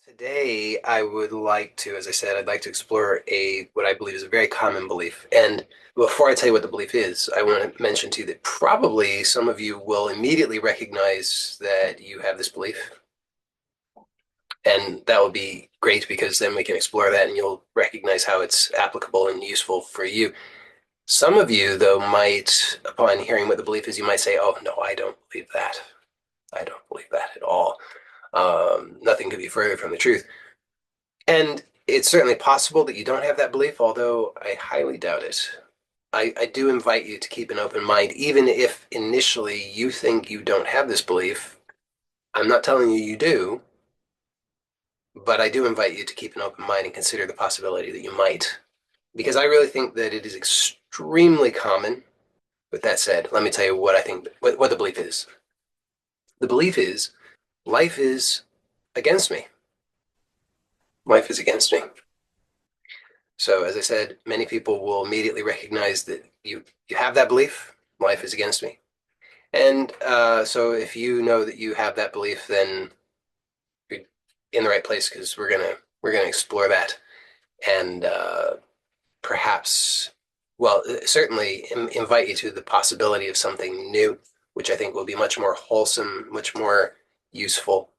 Today, I would like to, as I said, I'd like to explore what I believe is a very common belief. And before I tell you what the belief is, I want to mention to you that probably some of you will immediately recognize that you have this belief. And that will be great because then we can explore that and you'll recognize how it's applicable and useful for you. Some of you, though, might, upon hearing what the belief is, you might say, "Oh, no, I don't believe that. I don't believe that at all. Nothing could be further from the truth." And it's certainly possible that you don't have that belief, although I highly doubt it. I do invite you to keep an open mind, even if initially you think you don't have this belief. I'm not telling you you do, but I do invite you to keep an open mind and consider the possibility that you might, because I really think that it is extremely common. With that said, let me tell you what I think, what the belief is. The belief is life is against me. Life is against me. So, as I said, many people will immediately recognize that you have that belief. Life is against me, and so if you know that you have that belief, then you're in the right place because we're gonna explore that and perhaps, well, certainly invite you to the possibility of something new, which I think will be much more wholesome, much more useful.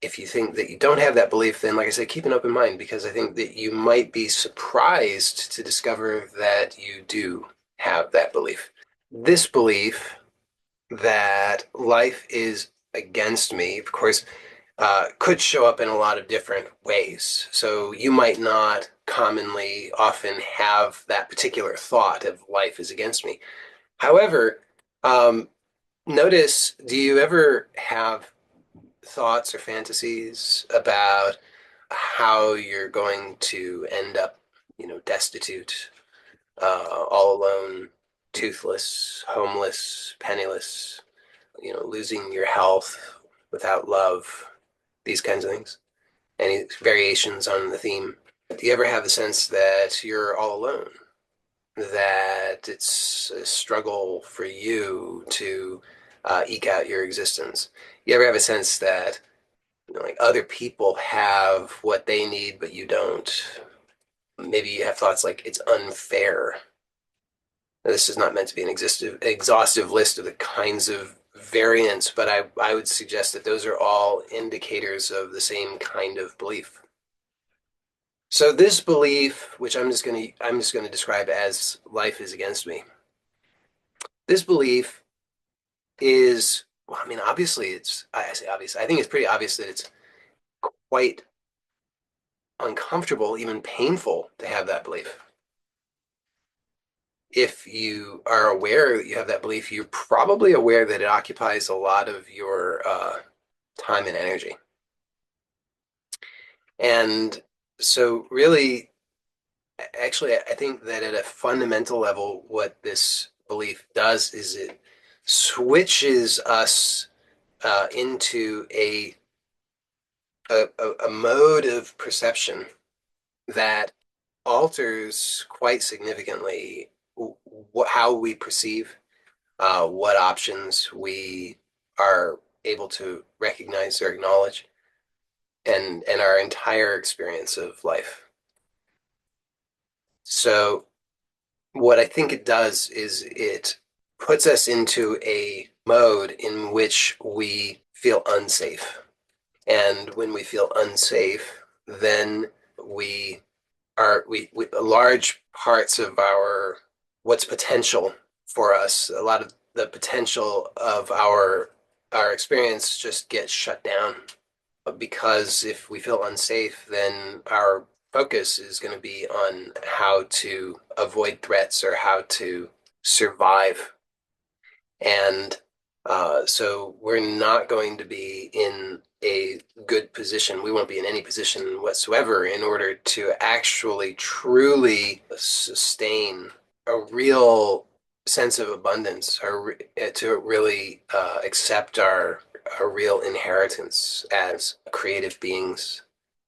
If you think that you don't have that belief, then, like I said, keep an open mind because I think that you might be surprised to discover that you do have that belief. This belief that life is against me, of course, could show up in a lot of different ways. So you might not commonly often have that particular thought of life is against me. However, um, notice, do you ever have thoughts or fantasies about how you're going to end up, destitute, all alone, toothless, homeless, penniless, losing your health, without love, these kinds of things? Any variations on the theme? Do you ever have the sense that you're all alone? That it's a struggle for you to eke out your existence? You ever have a sense that like other people have what they need, but you don't? Maybe you have thoughts like it's unfair. Now, this is not meant to be an exhaustive list of the kinds of variants, but I would suggest that those are all indicators of the same kind of belief. So this belief, which I'm just going to describe as life is against me. This belief is, well, I mean, obviously I say obvious. I think it's pretty obvious that it's quite uncomfortable, even painful to have that belief. If you are aware that you have that belief, you're probably aware that it occupies a lot of your time and energy. And so, really, actually, I think that at a fundamental level, what this belief does is it switches us into a mode of perception that alters quite significantly how we perceive, what options we are able to recognize or acknowledge, and our entire experience of life. So what I think it does is it puts us into a mode in which we feel unsafe. And when we feel unsafe, then we we large parts of our what's potential for us, a lot of the potential of our experience just gets shut down because if we feel unsafe, then our focus is going to be on how to avoid threats or how to survive. And so we're not going to be in a good position. We won't be in any position whatsoever in order to actually truly sustain a real sense of abundance or to really accept our real inheritance as creative beings,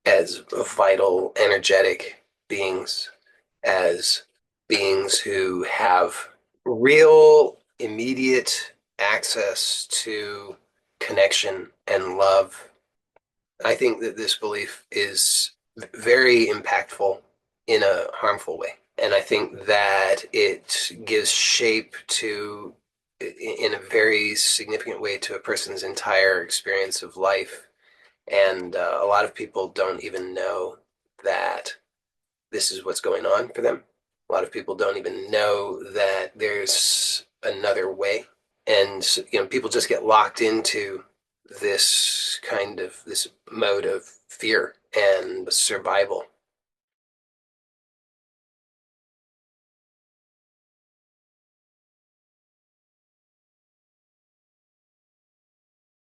as vital, energetic beings, as beings who have real, immediate access to connection and love I think that this belief is very impactful in a harmful way. And I think that it gives shape to, in a very significant way, to a person's entire experience of life. And a lot of people don't even know that this is what's going on for them. A lot of people don't even know that there's another way. And people just get locked into this mode of fear and survival.